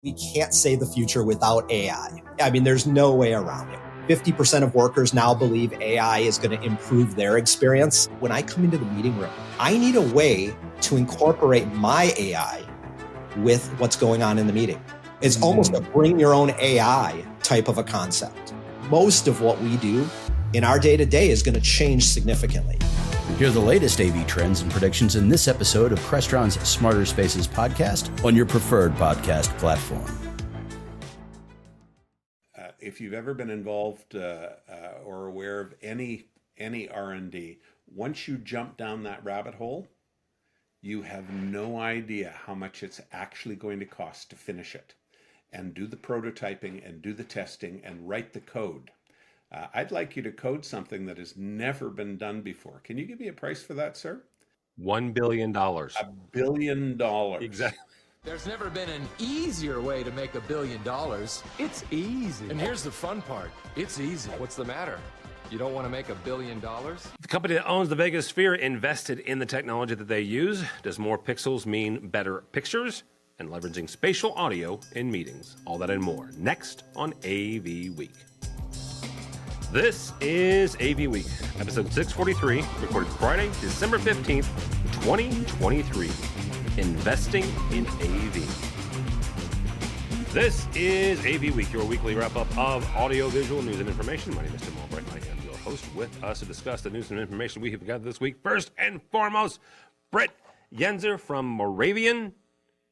We can't say the future without AI. I mean, there's no way around it. 50% of workers now believe AI is going to improve their experience. When I come into the meeting room, I need a way to incorporate my AI with what's going on in the meeting. It's almost a bring your own AI type of a concept. Most of what we do in our day-to-day is going to change significantly. Hear the latest AV trends and predictions in this episode of Crestron's Smarter Spaces podcast on your preferred podcast platform. If you've ever been involved or aware of any R&D, once you jump down that rabbit hole, you have no idea how much it's actually going to cost to finish it and do the prototyping and do the testing and write the code. I'd like you to code something that has never been done before. Can you give me a price for that, sir? $1 billion. $1 billion. Exactly. There's never been an easier way to make $1 billion. It's easy. And here's the fun part. It's easy. What's the matter? You don't want to make $1 billion? The company that owns the Vegas Sphere invested in the technology that they use. Does more pixels mean better pictures? And leveraging spatial audio in meetings. All that and more. Next on AV Week. This is AV Week, episode 643, recorded Friday, December 15th, 2023. Investing in AV. This is AV Week, your weekly wrap-up of audio-visual news and information. My name is Tim Albright, and I am your host. With us to discuss the news and information we have gathered this week. First and foremost, Britt Yenser from Moravian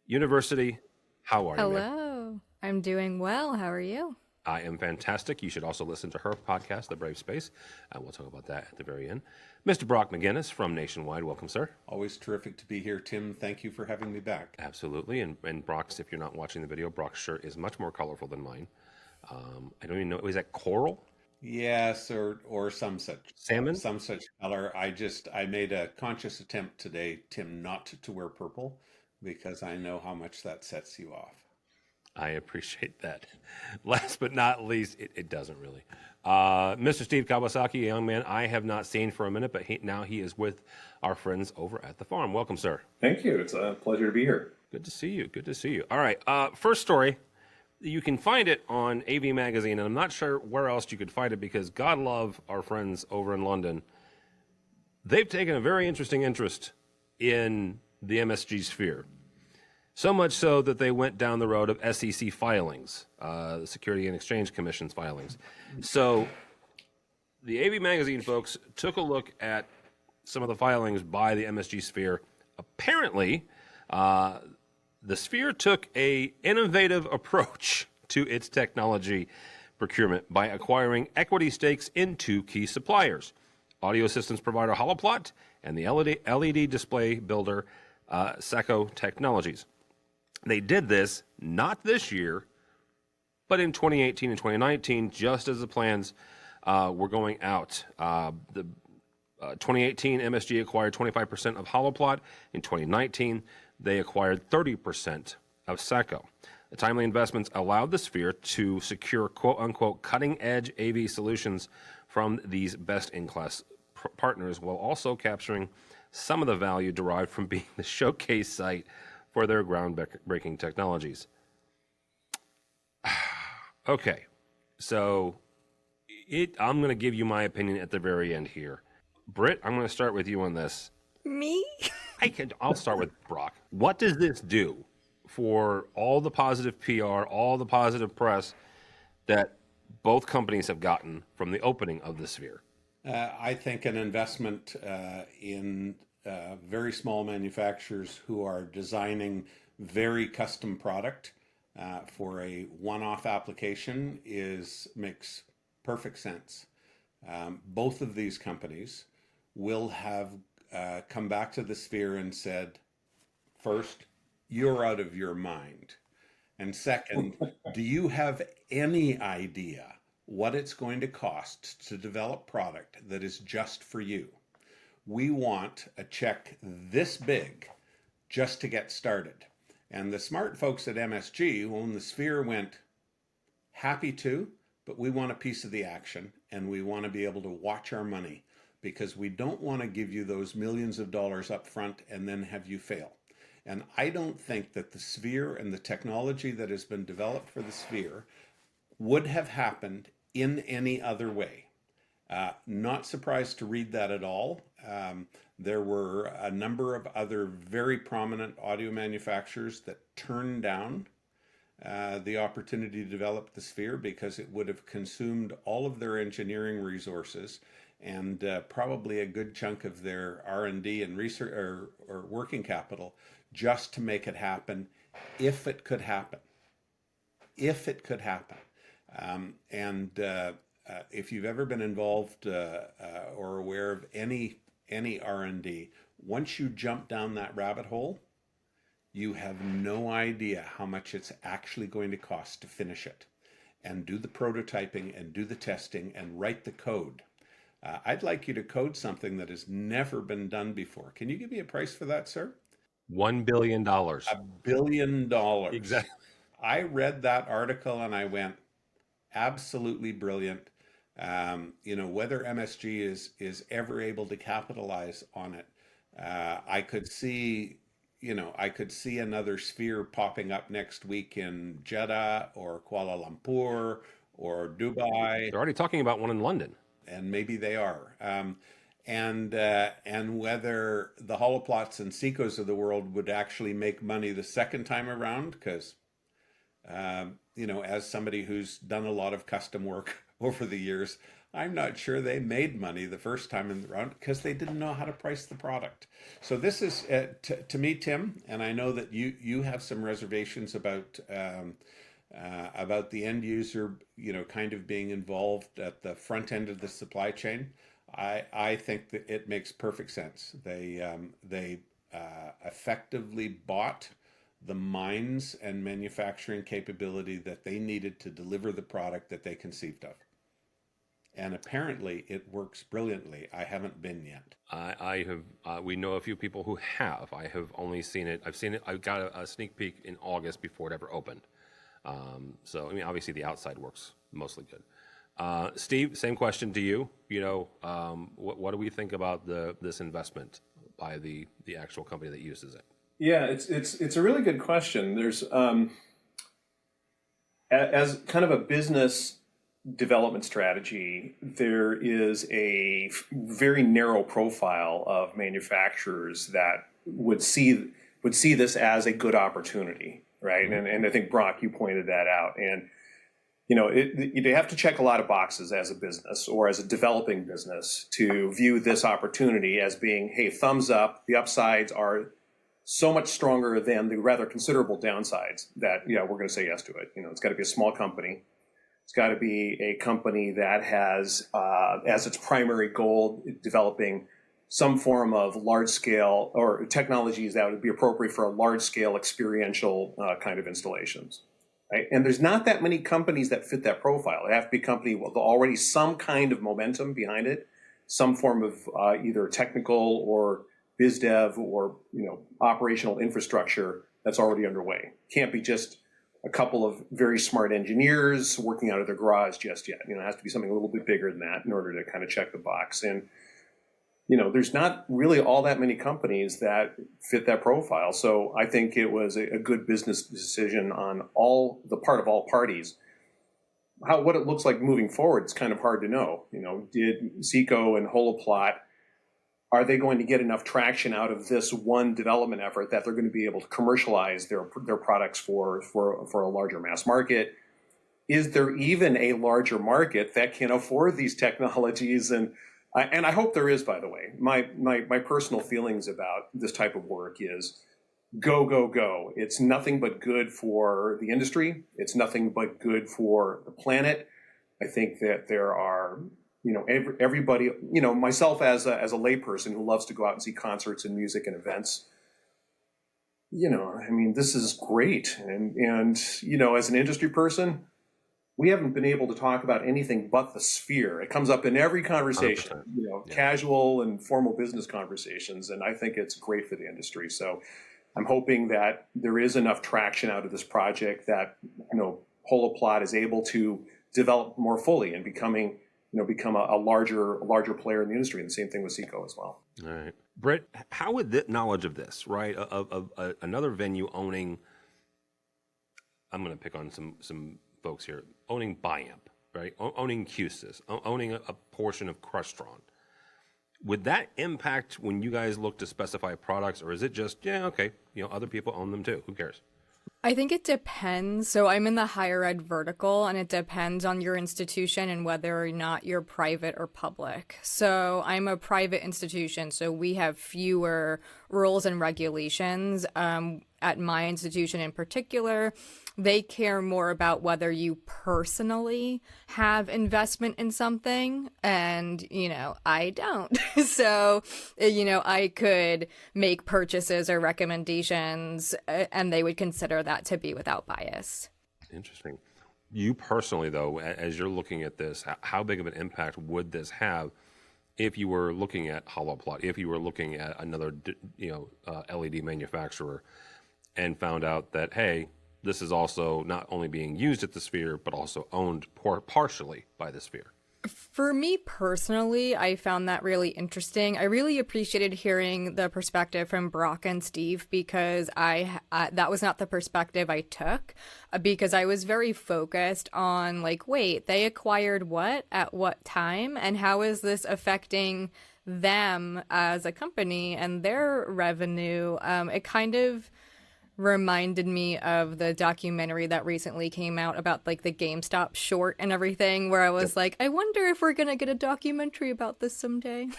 University. How are you? Hello. I'm doing well. How are you? I am fantastic. You should also listen to her podcast, The Brave Space. We'll talk about that at the very end. Mr. Brock McGinnis from Nationwide. Welcome, sir. Always terrific to be here, Tim. Thank you for having me back. Absolutely. And Brock's, if you're not watching the video, Brock's shirt is much more colorful than mine. I don't even know. Was that coral? Yes, or some such. Salmon? Some such color. I made a conscious attempt today, Tim, not to wear purple because I know how much that sets you off. I appreciate that. Last but not least, it doesn't really. Mr. Steve Kawasaki, a young man I have not seen for a minute, but now he is with our friends over at the farm. Welcome, sir. Thank you. It's a pleasure to be here. Good to see you. Good to see you. All right. First story. You can find it on AV Magazine, and I'm not sure where else you could find it because God love our friends over in London. They've taken a very interesting interest in the MSG sphere. So much so that they went down the road of SEC filings, the Security and Exchange Commission's filings. So the AV Magazine folks took a look at some of the filings by the MSG Sphere. Apparently, the Sphere took an innovative approach to its technology procurement by acquiring equity stakes in two key suppliers, audio systems provider Holoplot and the LED display builder Seco Technologies. They did this not this year, but in 2018 and 2019, just as the plans were going out. The 2018 MSG acquired 25% of Holoplot. In 2019, they acquired 30% of Seco. The timely investments allowed the Sphere to secure quote-unquote cutting-edge AV solutions from these best-in-class partners, while also capturing some of the value derived from being the showcase site for their groundbreaking technologies. Okay, so I'm going to give you my opinion at the very end here. Britt, I'm going to start with you on this. Me? I'll start with Brock. What does this do for all the positive PR, all the positive press that both companies have gotten from the opening of the Sphere? I think an investment in very small manufacturers who are designing very custom product for a one-off application makes perfect sense. Both of these companies will have come back to the Sphere and said, first, you're out of your mind. And second, do you have any idea what it's going to cost to develop product that is just for you? We want a check this big just to get started. And the smart folks at MSG, when the Sphere went, happy to, but we want a piece of the action and we want to be able to watch our money because we don't want to give you those millions of dollars up front and then have you fail. And I don't think that the sphere and the technology that has been developed for the sphere would have happened in any other way. Not surprised to read that at all. There were a number of other very prominent audio manufacturers that turned down the opportunity to develop the sphere because it would have consumed all of their engineering resources and probably a good chunk of their R&D and research or working capital just to make it happen, if it could happen. If it could happen. If you've ever been involved or aware of any R&D, once you jump down that rabbit hole, you have no idea how much it's actually going to cost to finish it and do the prototyping and do the testing and write the code. I'd like you to code something that has never been done before. Can you give me a price for that, sir? $1 billion. $1 billion. Exactly. I read that article and I went, absolutely brilliant. Whether MSG is ever able to capitalize on it, I could see another sphere popping up next week in Jeddah or Kuala Lumpur or Dubai. They're already talking about one in London. And maybe they are. And whether the Holoplots and Seikos of the world would actually make money the second time around, because, as somebody who's done a lot of custom work over the years, I'm not sure they made money the first time in the round because they didn't know how to price the product. So this is, to me, Tim, and I know that you have some reservations about the end user, kind of being involved at the front end of the supply chain. I think that it makes perfect sense. They effectively bought the minds and manufacturing capability that they needed to deliver the product that they conceived of. And apparently it works brilliantly. I haven't been yet. I have, we know a few people who have. I have only seen it. I got a sneak peek in August before it ever opened. Obviously the outside works mostly good. Steve, same question to you. What do we think about this investment by the actual company that uses it? Yeah, it's a really good question. There's as kind of a business development strategy, there is a very narrow profile of manufacturers that would see this as a good opportunity, right? And I think, Brock, you pointed that out. And you have to check a lot of boxes as a business or as a developing business to view this opportunity as being, hey, thumbs up. The upsides are so much stronger than the rather considerable downsides that, we're going to say yes to it. It's got to be a small company. It's got to be a company that has, as its primary goal, developing some form of large-scale or technologies that would be appropriate for a large-scale experiential kind of installations. Right? And there's not that many companies that fit that profile. It has to be a company with already some kind of momentum behind it, some form of either technical or biz dev or operational infrastructure that's already underway. Can't be just a couple of very smart engineers working out of their garage just yet. It has to be something a little bit bigger than that in order to kind of check the box. And there's not really all that many companies that fit that profile. So I think it was a good business decision on the part of all parties. What it looks like moving forward, it's kind of hard to know. Did Seiko and Holoplot, are they going to get enough traction out of this one development effort that they're going to be able to commercialize their products for a larger mass market? Is there even a larger market that can afford these technologies? And I hope there is, by the way. My personal feelings about this type of work is go, go, go. It's nothing but good for the industry. It's nothing but good for the planet. I think that there are, everybody, myself as a layperson who loves to go out and see concerts and music and events, this is great. And as an industry person, we haven't been able to talk about anything but the sphere. It comes up in every conversation, casual and formal business conversations. And I think it's great for the industry. So I'm hoping that there is enough traction out of this project that, Holoplot is able to develop more fully and become a larger player in the industry. And the same thing with Seiko as well. All right. Britt, how would that knowledge of this, right, of another venue owning, I'm going to pick on some folks here, owning Biamp, right, owning QSIS, owning a portion of Crestron, would that impact when you guys look to specify products, or is it just, yeah, okay, other people own them too, who cares? I think it depends. So I'm in the higher ed vertical, and it depends on your institution and whether or not you're private or public. So I'm a private institution, so we have fewer rules and regulations. At my institution in particular, they care more about whether you personally have investment in something, and I don't. So I could make purchases or recommendations, and they would consider that to be without bias. Interesting. You personally, though, as you're looking at this, how big of an impact would this have if you were looking at HoloPlot, if you were looking at another LED manufacturer and found out that, hey, this is also not only being used at the Sphere, but also owned partially by the Sphere? For me personally, I found that really interesting. I really appreciated hearing the perspective from Brock and Steve, because that was not the perspective I took, because I was very focused on wait, they acquired what at what time, and how is this affecting them as a company and their revenue? It kind of reminded me of the documentary that recently came out about the GameStop short and everything, where I was I wonder if we're gonna get a documentary about this someday.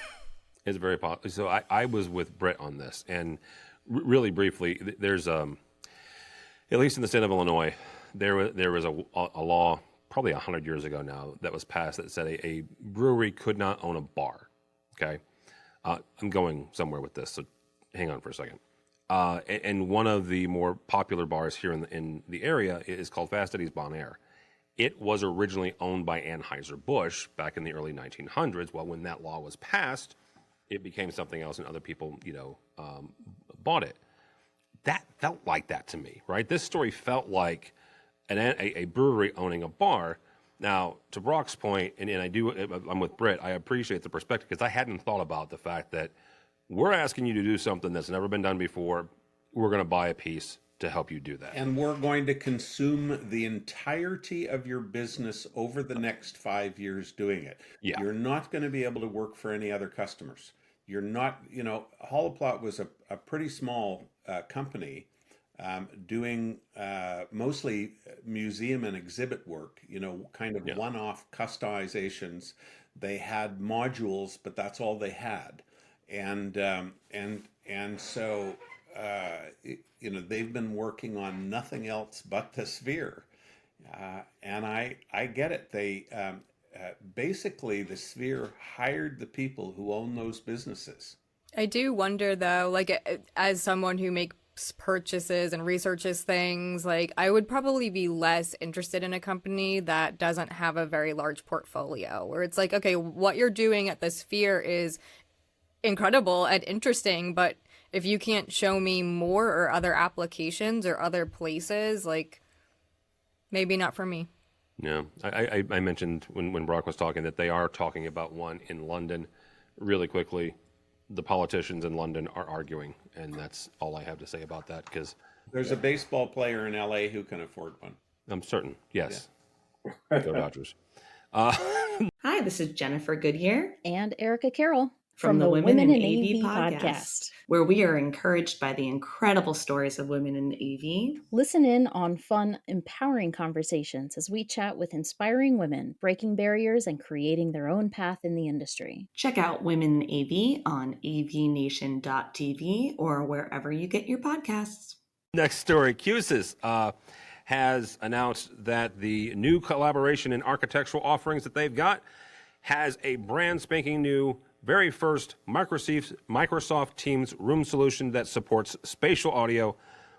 It's very possible. So I was with Britt on this, and really briefly, there's at least in the state of Illinois, there was a law probably 100 years ago now that was passed that said a brewery could not own a bar. Okay, I'm going somewhere with this, so hang on for a second. And one of the more popular bars here in the area is called Fast Eddie's Bon Air. It was originally owned by Anheuser-Busch back in the early 1900s. Well, when that law was passed, it became something else, and other people, bought it. That felt like that to me, right? This story felt like a brewery owning a bar. Now, to Brock's point, and I'm with Britt, I appreciate the perspective, because I hadn't thought about the fact that we're asking you to do something that's never been done before. We're going to buy a piece to help you do that. And we're going to consume the entirety of your business over the next 5 years doing it. Yeah. You're not going to be able to work for any other customers. You're not, Holoplot was a pretty small company doing mostly museum and exhibit work, kind of one-off customizations. They had modules, but that's all they had. And so they've been working on nothing else but the Sphere, and I get it. They basically, the Sphere hired the people who own those businesses. I do wonder though, as someone who makes purchases and researches things, I would probably be less interested in a company that doesn't have a very large portfolio, where it's okay, what you're doing at the Sphere is incredible and interesting, but if you can't show me more or other applications or other places, maybe not for me. Yeah, I mentioned when Brock was talking that they are talking about one in London. Really quickly, the politicians in London are arguing, and that's all I have to say about that, because there's a baseball player in LA who can afford one. I'm certain. Yes. Yeah. Go Dodgers. Hi, this is Jennifer Goodyear and Erica Carroll from the Women in AV podcast, where we are encouraged by the incredible stories of women in AV. Listen in on fun, empowering conversations as we chat with inspiring women, breaking barriers and creating their own path in the industry. Check out Women in AV on avnation.tv or wherever you get your podcasts. Next story, QSIS has announced that the new collaboration and architectural offerings that they've got has a brand spanking new, very first Microsoft Teams room solution that supports spatial audio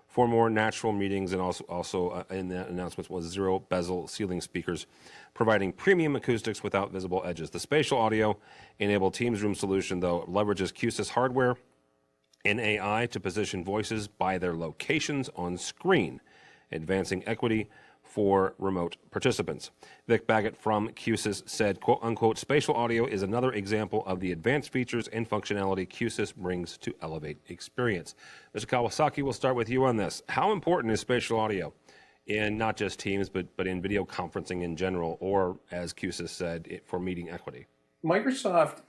for more natural meetings, and also in the announcements was zero bezel ceiling speakers, providing premium acoustics without visible edges. The spatial audio enabled Teams room solution, though, leverages QSIS hardware and AI to position voices by their locations on screen, advancing equity for remote participants. Vic Baggett from QSYS said, quote unquote, spatial audio is another example of the advanced features and functionality QSYS brings to elevate experience. Mr. Kawasaki, we'll start with you on this. How important is spatial audio in not just Teams, but in video conferencing in general, or as QSYS said, for meeting equity? Microsoft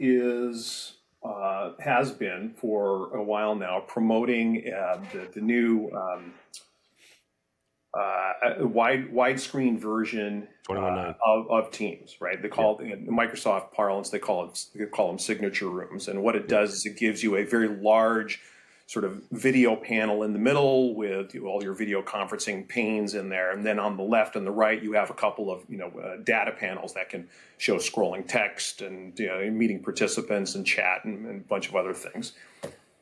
has been for a while now promoting the new widescreen version of Teams, right? They call it, in Microsoft parlance, they call them signature rooms. And what it does is it gives you a very large sort of video panel in the middle with all your video conferencing panes in there. And then on the left and the right, you have a couple of data panels that can show scrolling text and meeting participants and chat and a bunch of other things.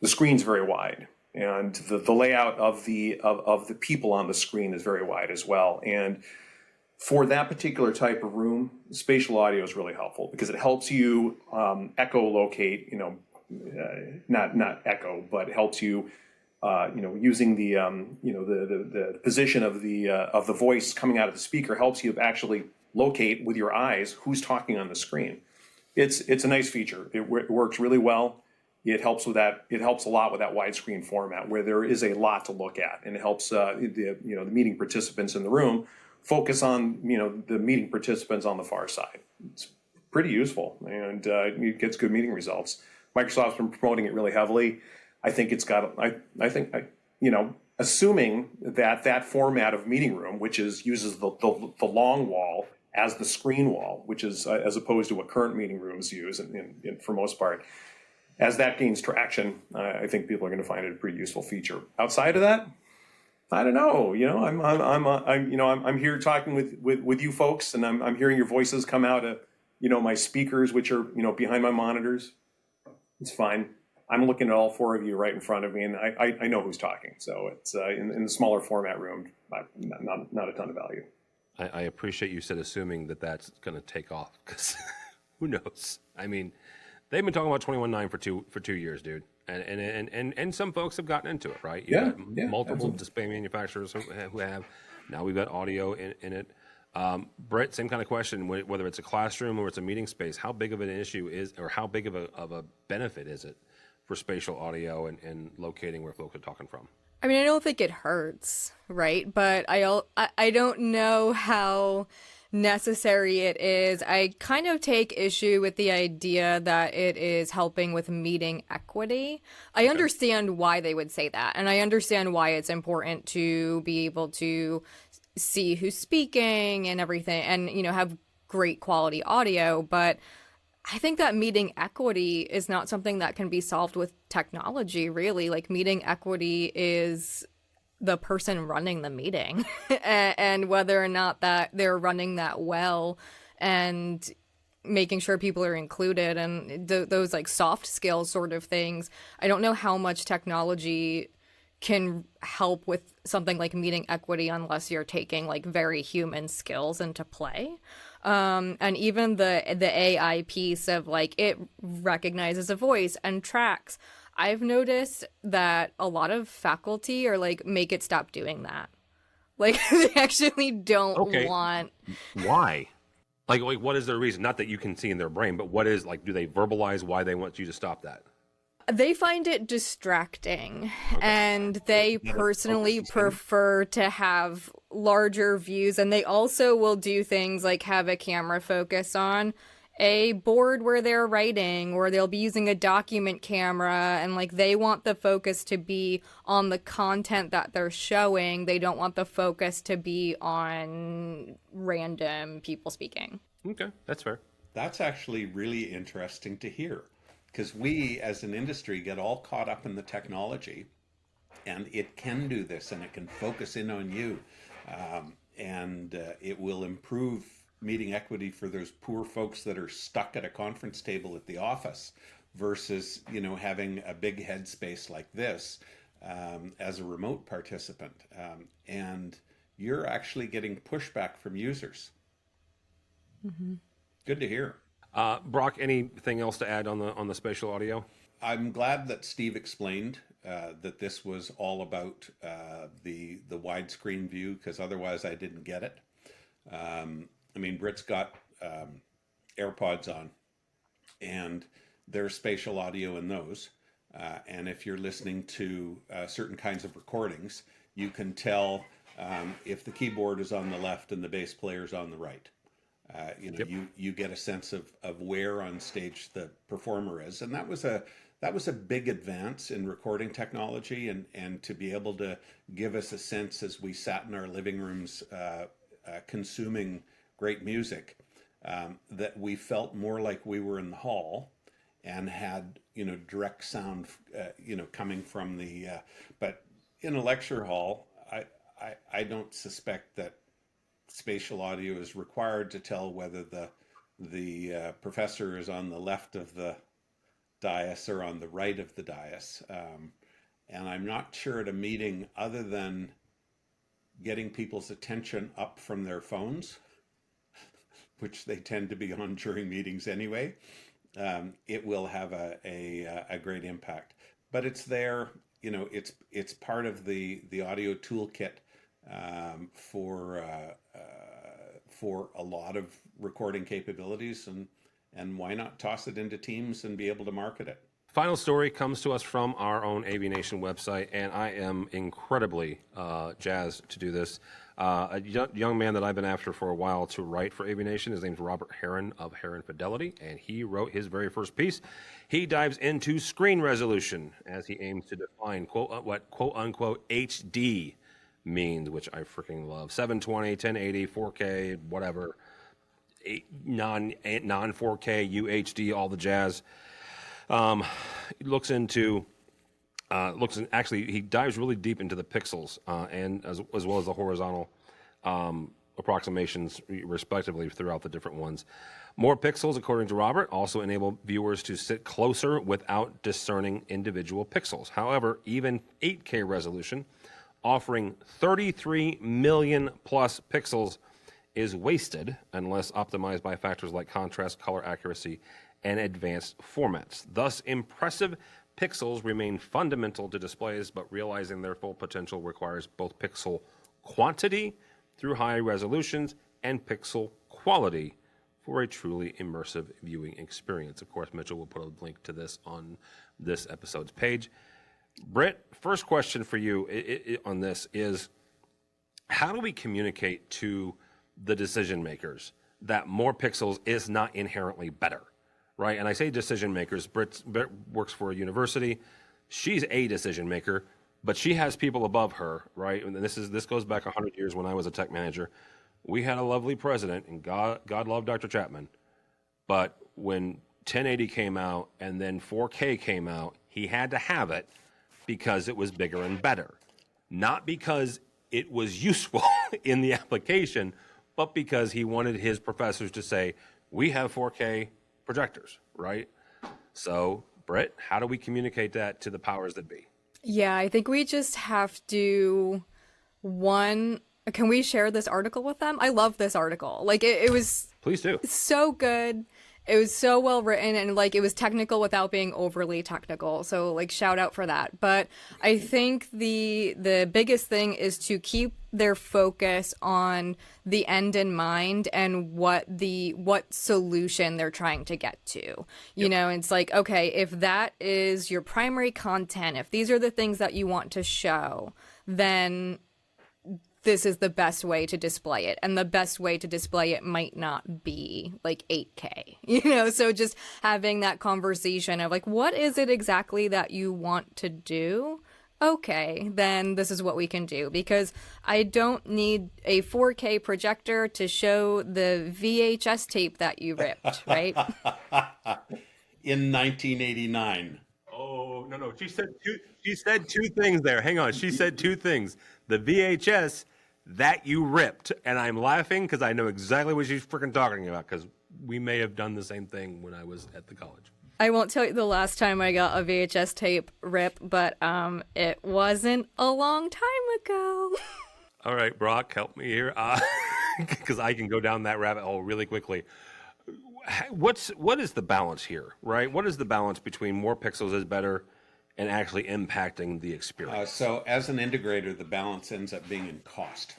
The screen's very wide. And the layout of the people on the screen is very wide as well. And for that particular type of room, spatial audio is really helpful because it helps you echolocate, not echo, but helps you, using the position of the voice coming out of the speaker helps you actually locate with your eyes who's talking on the screen. It's a nice feature. It works really well. It helps with that. It helps a lot with that widescreen format where there is a lot to look at, and it helps the meeting participants in the room focus on the meeting participants on the far side. It's pretty useful, and it gets good meeting results. Microsoft's been promoting it really heavily. I think it's got. Assuming that format of meeting room, which uses the long wall as the screen wall, which is as opposed to what current meeting rooms use, for most part. As that gains traction, I think people are going to find it a pretty useful feature. Outside of that, I don't know. I'm here talking with you folks, and I'm hearing your voices come out of my speakers, which are behind my monitors. It's fine. I'm looking at all four of you right in front of me, and I know who's talking. So it's in the smaller format room, not a ton of value. I appreciate you said assuming that's going to take off, because who knows? I mean, they've been talking about 21.9 for 2 years, dude, and some folks have gotten into it, right? You've got multiple absolutely. display manufacturers who have. Now we've got audio in it. Britt, same kind of question. Whether it's a classroom or it's a meeting space, how big of an issue is, or how big of a benefit is it for spatial audio and locating where folks are talking from? I mean, I don't think it hurts, right? But I don't know how necessary it is. I kind of take issue with the idea that it is helping with meeting equity. I understand why they would say that, and I understand why it's important to be able to see who's speaking and everything, and have great quality audio, but I think that meeting equity is not something that can be solved with technology, really. Like, meeting equity is the person running the meeting and whether or not that they're running that well and making sure people are included and those like soft skills sort of things. I don't know how much technology can help with something like meeting equity unless you're taking like very human skills into play. And even the AI piece of like it recognizes a voice and tracks. I've noticed that a lot of faculty are like, make it stop doing that. Like, they actually don't want. Why? Like, what is their reason? Not that you can see in their brain, but what is, like, do they verbalize why they want you to stop that? They find it distracting, and they personally prefer to have larger views, and they also will do things like have a camera focus on a board where they're writing, or they'll be using a document camera, and like they want the focus to be on the content that they're showing. They don't want the focus to be on random people speaking. Okay, that's fair. That's actually really interesting to hear, because we as an industry get all caught up in the technology, and it can do this, and it can focus in on you, and it will improve meeting equity for those poor folks that are stuck at a conference table at the office versus, having a big headspace like this as a remote participant. And you're actually getting pushback from users. Mm-hmm. Good to hear. Brock, anything else to add on the spatial audio? I'm glad that Steve explained that this was all about the widescreen view, because otherwise I didn't get it. I mean, Britt's got AirPods on, and there's spatial audio in those. And if you're listening to certain kinds of recordings, you can tell if the keyboard is on the left and the bass player is on the right. You get a sense of where on stage the performer is, and that was a big advance in recording technology, and to be able to give us a sense as we sat in our living rooms consuming great music, that we felt more like we were in the hall and had direct sound coming from the but in a lecture hall, I don't suspect that spatial audio is required to tell whether the professor is on the left of the dais or on the right of the dais. And I'm not sure at a meeting, other than getting people's attention up from their phones, which they tend to be on during meetings anyway, it will have a great impact. But it's there, it's part of the audio toolkit for a lot of recording capabilities, and why not toss it into Teams and be able to market it? Final story comes to us from our own AVNation website, and I am incredibly jazzed to do this. A young man that I've been after for a while to write for AVNation, his name's Robert Heron of Heron Fidelity, and he wrote his very first piece. He dives into screen resolution as he aims to define what quote-unquote HD means, which I freaking love. 720, 1080, 4K, whatever, non-4K, UHD, all the jazz. He dives really deep into the pixels and as well as the horizontal approximations, respectively, throughout the different ones. More pixels, according to Robert, also enable viewers to sit closer without discerning individual pixels. However, even 8K resolution, offering 33 million plus pixels, is wasted unless optimized by factors like contrast, color accuracy, and advanced formats. Thus, impressive pixels remain fundamental to displays, but realizing their full potential requires both pixel quantity through high resolutions and pixel quality for a truly immersive viewing experience. Of course, Mitchell will put a link to this on this episode's page. Britt, first question for you on this is, how do we communicate to the decision makers that more pixels is not inherently better, right? And I say decision makers. Britt works for a university. She's a decision maker, but she has people above her, right? And this goes back 100 years when I was a tech manager. We had a lovely president, and God loved Dr. Chapman. But when 1080 came out and then 4K came out, he had to have it because it was bigger and better. Not because it was useful in the application, but because he wanted his professors to say, we have 4K projectors, right? So, Britt, how do we communicate that to the powers that be? Yeah, I think we just have to, can we share this article with them? I love this article. Like, it was... Please do. So good. It was so well written, and like it was technical without being overly technical. So like shout out for that. But I think the biggest thing is to keep their focus on the end in mind and what solution they're trying to get to. You know, it's like, okay, if that is your primary content, if these are the things that you want to show, then this is the best way to display it. And the best way to display it might not be like 8K, you know? So just having that conversation of like, what is it exactly that you want to do? Okay, then this is what we can do, because I don't need a 4K projector to show the VHS tape that you ripped, right? In 1989. Oh, no. She said two things there. Hang on. She said two things. The VHS that you ripped. And I'm laughing because I know exactly what she's freaking talking about, because we may have done the same thing when I was at the college. I won't tell you the last time I got a VHS tape rip, but it wasn't a long time ago. All right, Brock, help me here, because I can go down that rabbit hole really quickly. What is the balance here, right? What is the balance between more pixels is better and actually impacting the experience? So as an integrator, the balance ends up being in cost.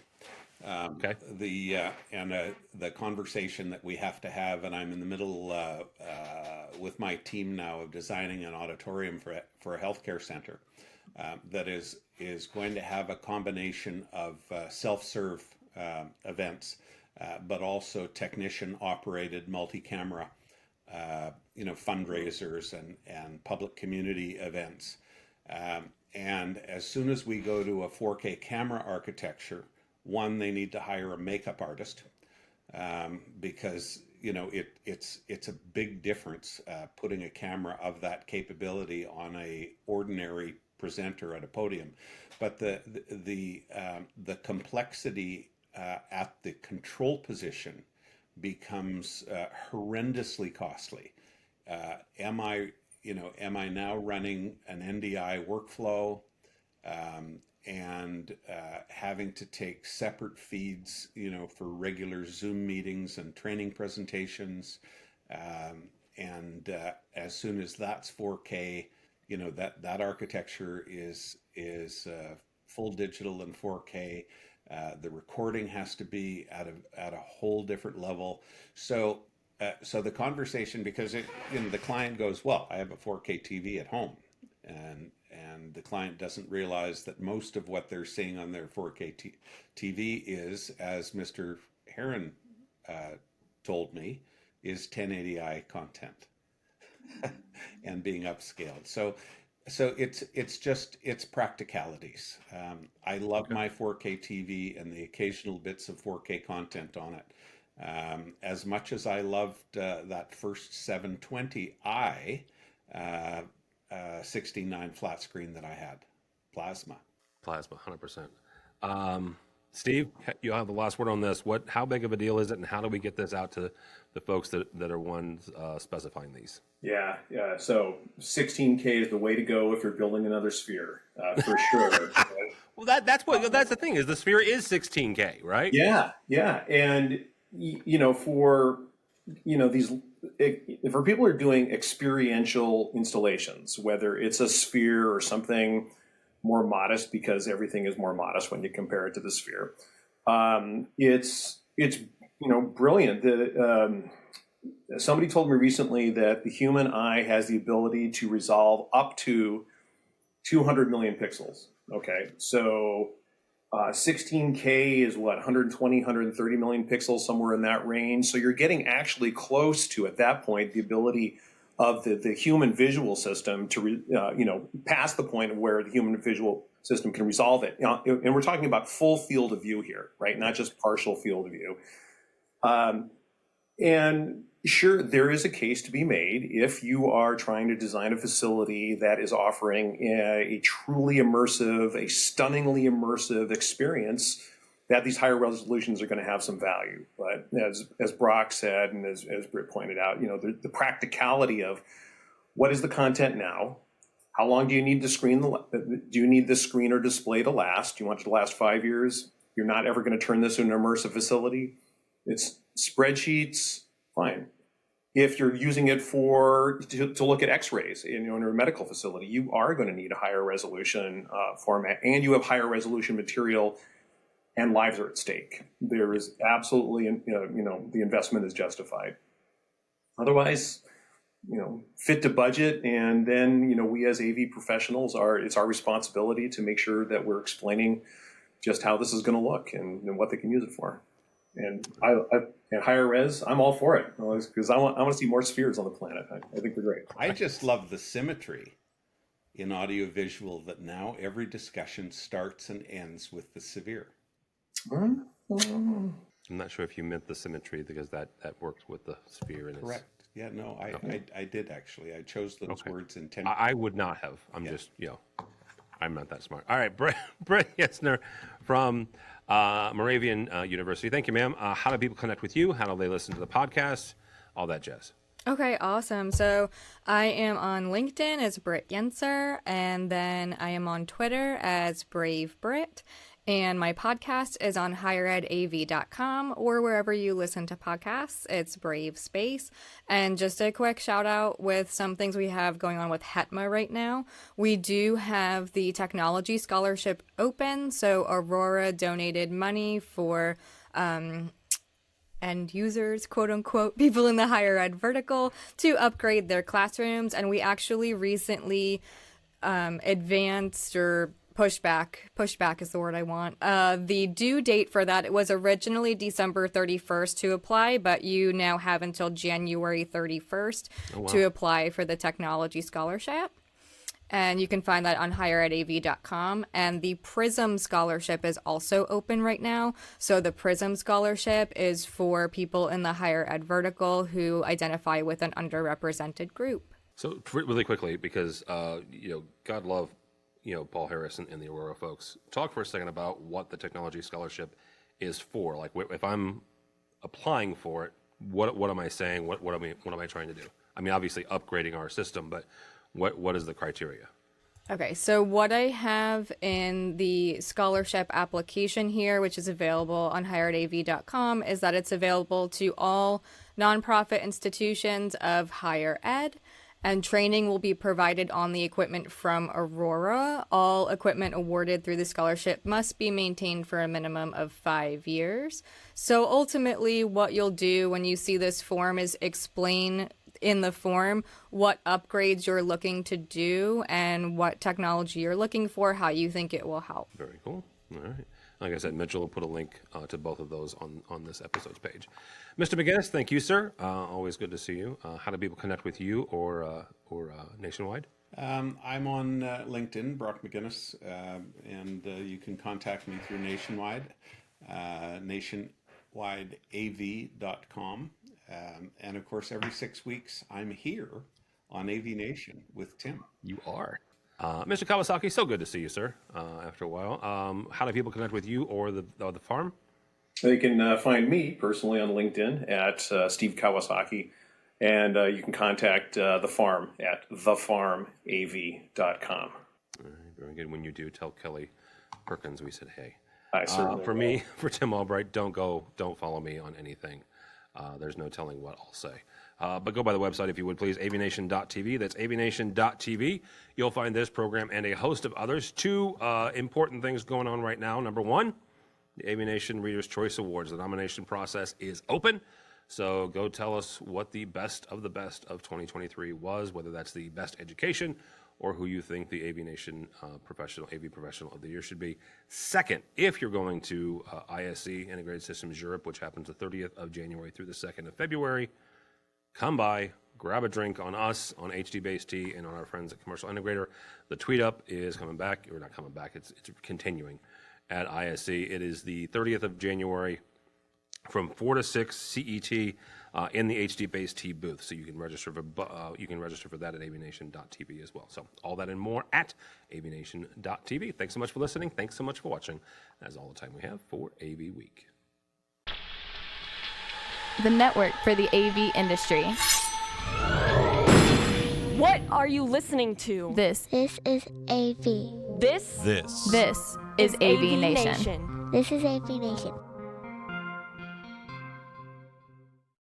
Okay. The conversation that we have to have, and I'm in the middle with my team now of designing an auditorium for a healthcare center that is going to have a combination of self-serve events, but also technician-operated multi-camera, fundraisers and public community events. And as soon as we go to a 4K camera architecture, one, they need to hire a makeup artist because it's a big difference putting a camera of that capability on a ordinary presenter at a podium. But the complexity at the control position becomes horrendously costly. Am I now running an NDI workflow and having to take separate feeds, for regular Zoom meetings and training presentations? And as soon as that's 4K, that architecture is full digital and 4K. The recording has to be at a whole different level. So the conversation, because the client goes, well, I have a 4K TV at home, and the client doesn't realize that most of what they're seeing on their 4K TV is, as Mr. Heron told me, is 1080i content and being upscaled. So it's practicalities. I love my 4K TV and the occasional bits of 4K content on it. As much as I loved that first 720i 16:9 flat screen that I had, plasma, 100%. Steve, you'll have the last word on this. How big of a deal is it, and how do we get this out to the folks that are ones specifying these? Yeah. So 16K is the way to go if you're building another sphere, for sure. Well, that's the thing, is the sphere is 16K, right? Yeah. And for people who are doing experiential installations, whether it's a sphere or something more modest, because everything is more modest when you compare it to the sphere, it's brilliant. Somebody told me recently that the human eye has the ability to resolve up to 200 million pixels. Okay, so 16K is what, 120, 130 million pixels, somewhere in that range. So you're getting actually close to, at that point, the ability of the human visual system to, past the point of where the human visual system can resolve it. And we're talking about full field of view here, right? Not just partial field of view. And sure, there is a case to be made if you are trying to design a facility that is offering a truly immersive, a stunningly immersive experience, that these higher resolutions are going to have some value. But as Brock said, and as Britt pointed out, the practicality of what is the content now? How long do you need the screen? Do you need this screen or display to last? Do you want it to last 5 years? You're not ever going to turn this into an immersive facility. It's spreadsheets, fine. If you're using it to look at X-rays in a medical facility, you are going to need a higher resolution format, and you have higher resolution material, and lives are at stake. There is absolutely, the investment is justified. Otherwise, fit to budget, and then we as AV professionals it's our responsibility to make sure that we're explaining just how this is going to look and what they can use it for. And and higher res, I'm all for it, because I want to see more spheres on the planet. I think they're great. I just love the symmetry in audiovisual that now every discussion starts and ends with the sphere. I'm not sure if you meant the symmetry, because that works with the sphere. Correct. Yeah, no, I did actually. I chose those words intentionally. I would not have. I'm just, I'm not that smart. All right, Britt Yenser from Moravian University. Thank you, ma'am. How do people connect with you? How do they listen to the podcast? All that jazz. Okay, awesome. So I am on LinkedIn as Britt Yenser, and then I am on Twitter as Brave Brit. And my podcast is on higheredav.com or wherever you listen to podcasts. It's Brave Space. And just a quick shout out with some things we have going on with HETMA right now. We do have the Technology Scholarship open. So Aurora donated money for end users, quote unquote, people in the higher ed vertical to upgrade their classrooms. And we actually recently advanced or pushback is the word I want. The due date for that, it was originally December 31st to apply, but you now have until January 31st to apply for the Technology Scholarship. And you can find that on higheredav.com. And the PRISM Scholarship is also open right now. So the PRISM Scholarship is for people in the higher ed vertical who identify with an underrepresented group. So really quickly, because, God love, Paul Harris and the Aurora folks. Talk for a second about what the Technology Scholarship is for. Like, if I'm applying for it, what am I saying? What am I trying to do? I mean, obviously upgrading our system, but what is the criteria? Okay, so what I have in the scholarship application here, which is available on higheredav.com, is that it's available to all nonprofit institutions of higher ed. And training will be provided on the equipment from Aurora. All equipment awarded through the scholarship must be maintained for a minimum of 5 years. So ultimately, what you'll do when you see this form is explain in the form what upgrades you're looking to do and what technology you're looking for, how you think it will help. Very cool. All right. Like I said, Mitchell will put a link to both of those on this episode's page. Mr. McGinnis, thank you, sir. Always good to see you. How do people connect with you or Nationwide? I'm on LinkedIn, Brock McGinnis, and you can contact me through Nationwide, nationwideav.com. And of course, every 6 weeks, I'm here on AVNation with Tim. You are. Mr. Kawasaki, so good to see you, sir, after a while. How do people connect with you or the farm? They can find me personally on LinkedIn at Steve Kawasaki, and you can contact the farm at thefarmav.com. All right, very good. When you do, tell Kelly Perkins we said hey. I certainly For will. me, for Tim Albright, don't follow me on anything. There's no telling what I'll say. But go by the website, if you would, please, avnation.tv. That's avnation.tv. You'll find this program and a host of others. Two important things going on right now. Number one, the AVNation Reader's Choice Awards. The nomination process is open. So go tell us what the best of 2023 was, whether that's the best education or who you think the AVNation AV Professional of the Year should be. Second, if you're going to ISE, Integrated Systems Europe, which happens the 30th of January through the 2nd of February, come by, grab a drink on us, on HD Base T, and on our friends at Commercial Integrator. The tweet up is coming back, or not coming back, it's continuing at ISE. It is the 30th of January from 4 to 6 CET in the HD Base T booth. So you can register for that at avnation.tv as well. So all that and more at avnation.tv. Thanks so much for listening. Thanks so much for watching. That's all the time we have for AV Week. The network for the AV industry. What are you listening to? This is AV. This is AV Nation. This is AV Nation.